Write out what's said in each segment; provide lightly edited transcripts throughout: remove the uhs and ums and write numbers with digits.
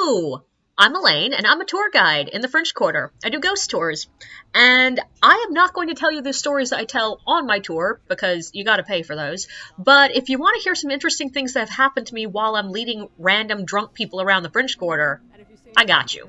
Hello! I'm Elaine, and I'm a tour guide in the French Quarter. I do ghost tours. And I am not going to tell you the stories that I tell on my tour, because you gotta pay for those. But if you want to hear some interesting things that have happened to me while I'm leading random drunk people around the French Quarter, I got you.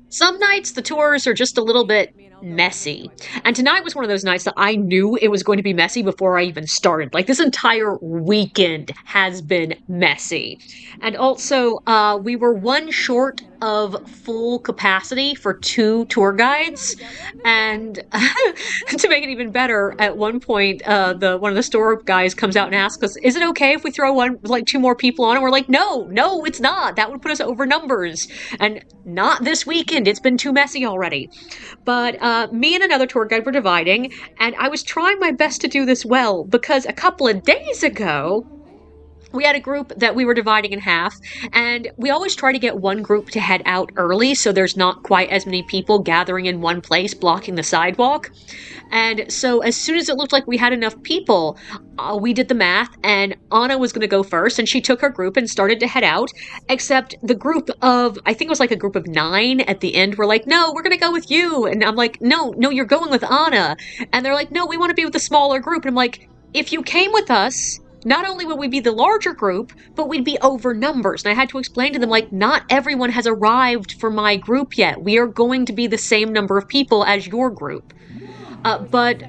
Some nights the tours are just a little bit messy. And tonight was one of those nights that I knew it was going to be messy before I even started. Like, this entire weekend has been messy. And also, we were one short of full capacity for 2 tour guides. And to make it even better, at one point, one of the store guys comes out and asks us, "Is it okay if we throw 2 more people on?" And we're like, no, it's not. That would put us over numbers. And not this weekend. It's been too messy already. But me and another tour guide were dividing, and I was trying my best to do this well, because a couple of days ago, we had a group that we were dividing in half, and we always try to get one group to head out early so there's not quite as many people gathering in one place blocking the sidewalk. And so as soon as it looked like we had enough people, we did the math, and Anna was going to go first, and she took her group and started to head out, except the group of, I think it was like a group of 9 at the end, were like, "No, we're going to go with you." And I'm like, no, you're going with Anna. And they're like, "No, we want to be with the smaller group." And I'm like, if you came with us, not only would we be the larger group, but we'd be over numbers. And I had to explain to them, like, not everyone has arrived for my group yet. We are going to be the same number of people as your group.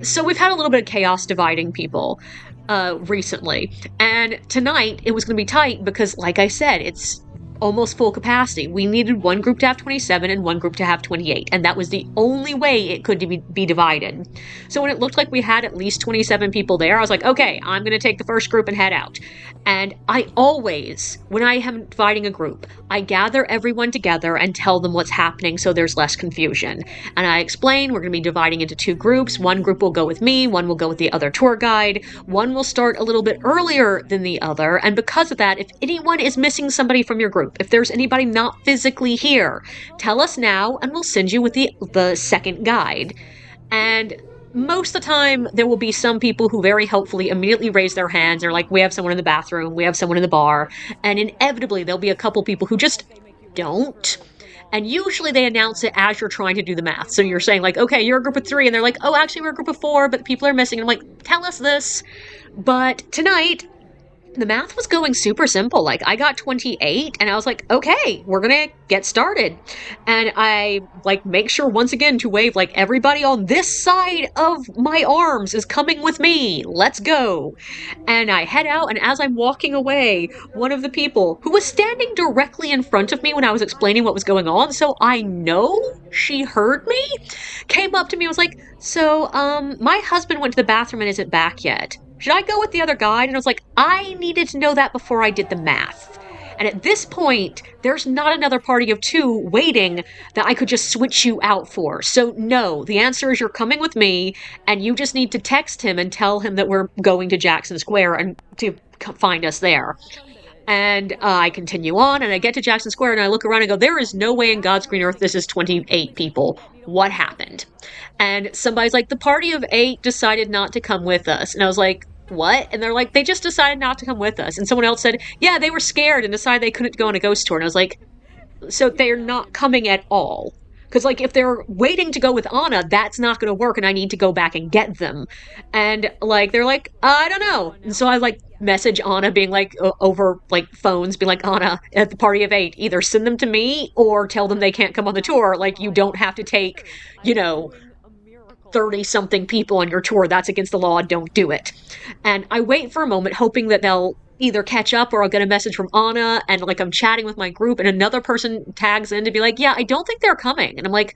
So we've had a little bit of chaos dividing people recently. And tonight, it was going to be tight because, like I said, it's almost full capacity. We needed one group to have 27 and one group to have 28, and that was the only way it could be divided. So when it looked like we had at least 27 people there, I was like, okay, I'm going to take the first group and head out. And I always, when I am dividing a group, I gather everyone together and tell them what's happening so there's less confusion. And I explain we're going to be dividing into 2 groups. One group will go with me, one will go with the other tour guide, one will start a little bit earlier than the other, and because of that, if anyone is missing somebody from your group, if there's anybody not physically here, tell us now and we'll send you with the second guide. And most of the time, there will be some people who very helpfully immediately raise their hands. They're like, "We have someone in the bathroom, we have someone in the bar." And inevitably, there'll be a couple people who just don't. And usually they announce it as you're trying to do the math. So you're saying, like, "Okay, you're a group of 3. And they're like, "Oh, actually, we're a group of 4, but people are missing." And I'm like, "Tell us this." But tonight, the math was going super simple. Like, I got 28, and I was like, okay, we're gonna get started. And I, make sure once again to wave, everybody on this side of my arms is coming with me. Let's go. And I head out, and as I'm walking away, one of the people who was standing directly in front of me when I was explaining what was going on, so I know she heard me, came up to me and was like, "So, my husband went to the bathroom and isn't back yet. Should I go with the other guide?" And I was like, I needed to know that before I did the math. And at this point, there's not another party of 2 waiting that I could just switch you out for. So no, the answer is you're coming with me, and you just need to text him and tell him that we're going to Jackson Square and to find us there. And I continue on, and I get to Jackson Square, and I look around and go, there is no way in God's green earth this is 28 people. What happened? And somebody's like, the party of 8 decided not to come with us. And I was like, what? And they're like, they just decided not to come with us. And someone else said, yeah, they were scared and decided they couldn't go on a ghost tour. And I was like, so they're not coming at all. Because, if they're waiting to go with Anna, that's not going to work, and I need to go back and get them. And, they're like, I don't know. And so I, message Anna, being over, phones, being like, "Anna, at the party of 8, either send them to me or tell them they can't come on the tour. You don't have to take, 30-something people on your tour. That's against the law. Don't do it." And I wait for a moment, hoping that they'll either catch up or I'll get a message from Anna, and I'm chatting with my group, and another person tags in to be like, "Yeah, I don't think they're coming." And I'm like,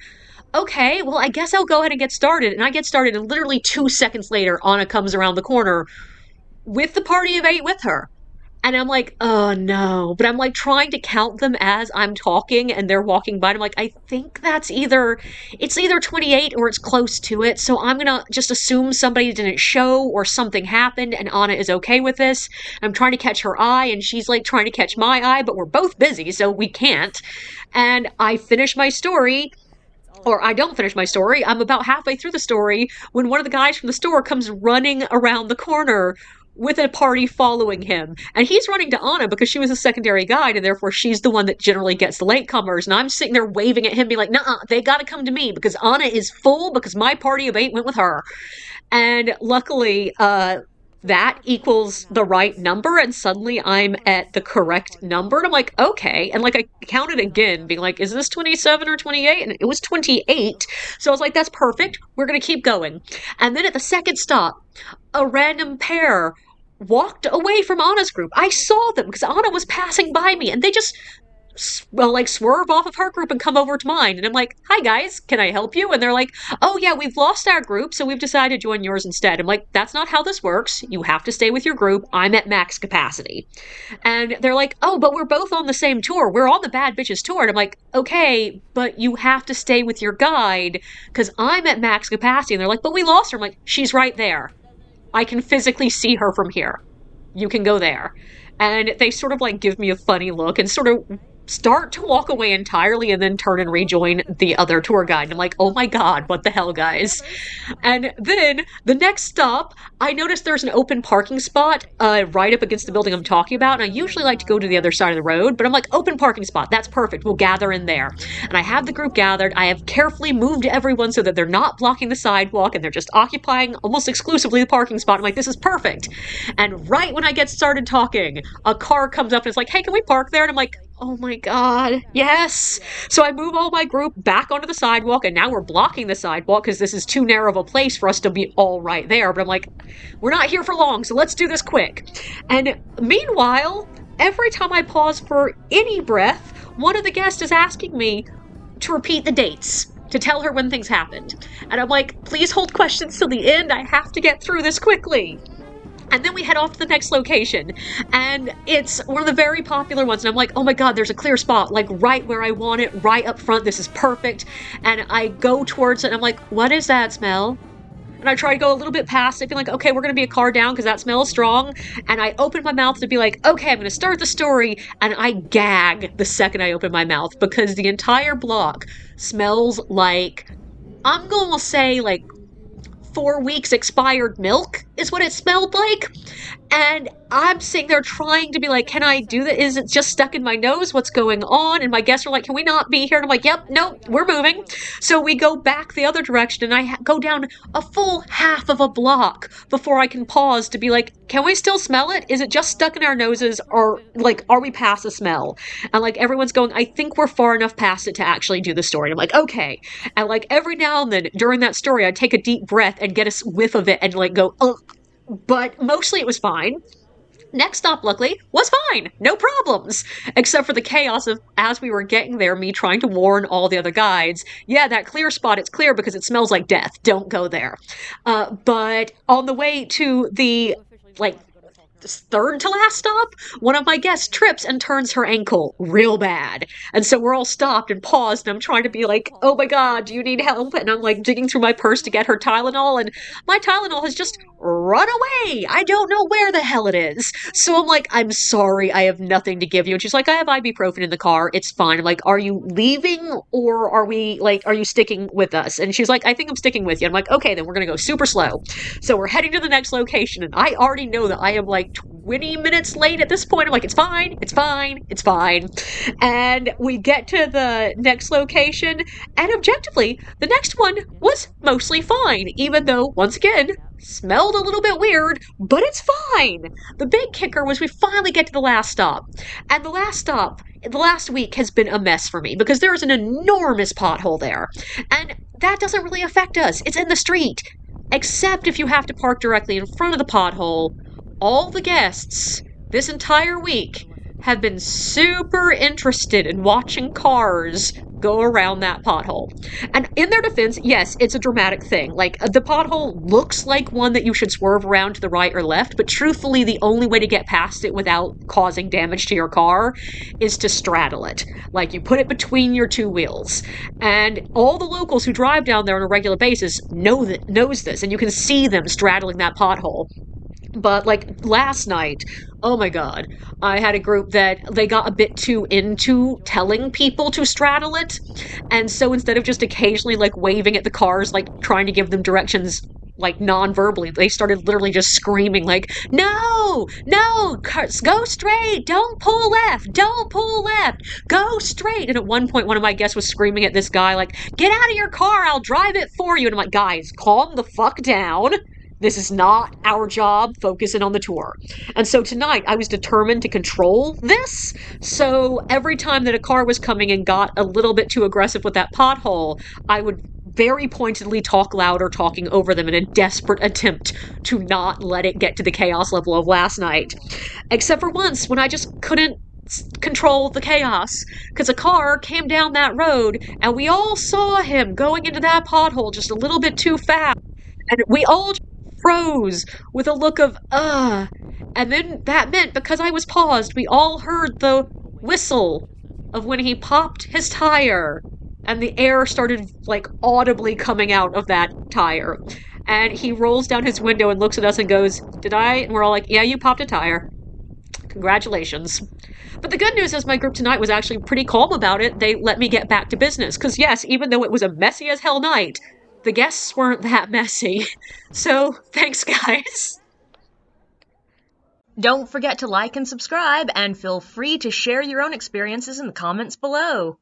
okay, well, I guess I'll go ahead and get started. And I get started, and literally 2 seconds later, Anna comes around the corner with the party of 8 with her. And I'm like, oh no. But I'm trying to count them as I'm talking and they're walking by. And I'm like, I think it's either 28 or it's close to it. So I'm going to just assume somebody didn't show or something happened and Anna is okay with this. I'm trying to catch her eye and she's trying to catch my eye, but we're both busy, so we can't. And I finish my story. Or I don't finish my story. I'm about halfway through the story when one of the guys from the store comes running around the corner with a party following him. And he's running to Anna because she was a secondary guide, and therefore she's the one that generally gets the latecomers. And I'm sitting there waving at him, being like, nah, they got to come to me because Anna is full because my party of 8 went with her. And luckily, that equals the right number, and suddenly I'm at the correct number. And I'm like, okay. And like, I counted again, being like, is this 27 or 28? And it was 28. So I was like, that's perfect. We're going to keep going. And then at the second stop, a random pair walked away from Anna's group. I saw them because Anna was passing by me, and they just like swerve off of her group and come over to mine. And I'm like, hi guys, can I help you? And they're like, oh yeah, we've lost our group, so we've decided to join yours instead. I'm like, that's not how this works. You have to stay with your group. I'm at max capacity. And they're like, oh, but we're both on the same tour. We're on the Bad Bitches tour. And I'm like, okay, but you have to stay with your guide because I'm at max capacity. And they're like, but we lost her. I'm like, she's right there. I can physically see her from here. You can go there. And they sort of like give me a funny look and sort of start to walk away entirely and then turn and rejoin the other tour guide. And I'm like, oh my god, what the hell, guys? And then the next stop, I noticed there's an open parking spot right up against the building I'm talking about. And I usually like to go to the other side of the road, but I'm like, open parking spot, that's perfect. We'll gather in there. And I have the group gathered. I have carefully moved everyone so that they're not blocking the sidewalk and they're just occupying almost exclusively the parking spot. I'm like, this is perfect. And right when I get started talking, a car comes up and it's like, hey, can we park there? And I'm like, oh my god, yes. So I move all my group back onto the sidewalk, and now we're blocking the sidewalk because this is too narrow of a place for us to be all right there. But I'm like, we're not here for long, so let's do this quick. And meanwhile, every time I pause for any breath, one of the guests is asking me to repeat the dates, to tell her when things happened. And I'm like, please hold questions till the end. I have to get through this quickly. And then we head off to the next location, and it's one of the very popular ones. And I'm like, oh my god, there's a clear spot, like right where I want it, right up front. This is perfect. And I go towards it, and I'm like, what is that smell? And I try to go a little bit past it, feeling like, okay, we're going to be a car down because that smell is strong. And I open my mouth to be like, okay, I'm going to start the story. And I gag the second I open my mouth because the entire block smells like, I'm going to say like 4 weeks expired milk is what it smelled like. And I'm sitting there trying to be like, can I do that? Is it just stuck in my nose? What's going on? And my guests are like, can we not be here? And I'm like, yep, no, we're moving. So we go back the other direction, and I go down a full half of a block before I can pause to be like, can we still smell it? Is it just stuck in our noses, or like, are we past the smell? And like, everyone's going, I think we're far enough past it to actually do the story. And I'm like, okay. And like, every now and then during that story, I'd take a deep breath and get a whiff of it and like go, ugh. But mostly it was fine. Next stop, luckily, was fine. No problems. Except for the chaos of, as we were getting there, me trying to warn all the other guides, yeah, that clear spot, it's clear because it smells like death. Don't go there. But on the way to the, like, third to last stop, one of my guests trips and turns her ankle real bad. And so we're all stopped and paused, and I'm trying to be like, oh my god, do you need help? And I'm like digging through my purse to get her Tylenol, and my Tylenol has just run away. I don't know where the hell it is. So I'm like, I'm sorry, I have nothing to give you. And she's like, I have ibuprofen in the car. It's fine. I'm like, are you leaving, or are you sticking with us? And she's like, I think I'm sticking with you. I'm like, okay, then we're going to go super slow. So we're heading to the next location, and I already know that I am like 20 minutes late at this point. I'm like, it's fine, it's fine, it's fine. And we get to the next location, and objectively, the next one was mostly fine, even though, once again, smelled a little bit weird, but it's fine. The big kicker was we finally get to the last stop. And the last stop, the last week has been a mess for me because there is an enormous pothole there. And that doesn't really affect us. It's in the street. Except if you have to park directly in front of the pothole. All the guests this entire week have been super interested in watching cars go around that pothole. And in their defense, yes, it's a dramatic thing. Like, the pothole looks like one that you should swerve around to the right or left, but truthfully, the only way to get past it without causing damage to your car is to straddle it. Like, you put it between your two wheels. And all the locals who drive down there on a regular basis knows this, and you can see them straddling that pothole. But, like, last night, oh my god, I had a group that they got a bit too into telling people to straddle it. And so instead of just occasionally, like, waving at the cars, like, trying to give them directions like non-verbally. They started literally just screaming like, no, no, go straight, don't pull left, don't pull left, go straight. And at one point, one of my guests was screaming at this guy like, get out of your car, I'll drive it for you. And I'm like, guys, calm the fuck down. This is not our job, focusing on the tour. And so tonight I was determined to control this. So every time that a car was coming and got a little bit too aggressive with that pothole, I would very pointedly talk louder, talking over them in a desperate attempt to not let it get to the chaos level of last night. Except for once when I just couldn't control the chaos because a car came down that road and we all saw him going into that pothole just a little bit too fast. And we all froze with a look of, And then that meant, because I was paused, we all heard the whistle of when he popped his tire. And the air started, like, audibly coming out of that tire. And he rolls down his window and looks at us and goes, did I? And we're all like, yeah, you popped a tire. Congratulations. But the good news is my group tonight was actually pretty calm about it. They let me get back to business. Because, yes, even though it was a messy as hell night, the guests weren't that messy. So, thanks, guys. Don't forget to like and subscribe, and feel free to share your own experiences in the comments below.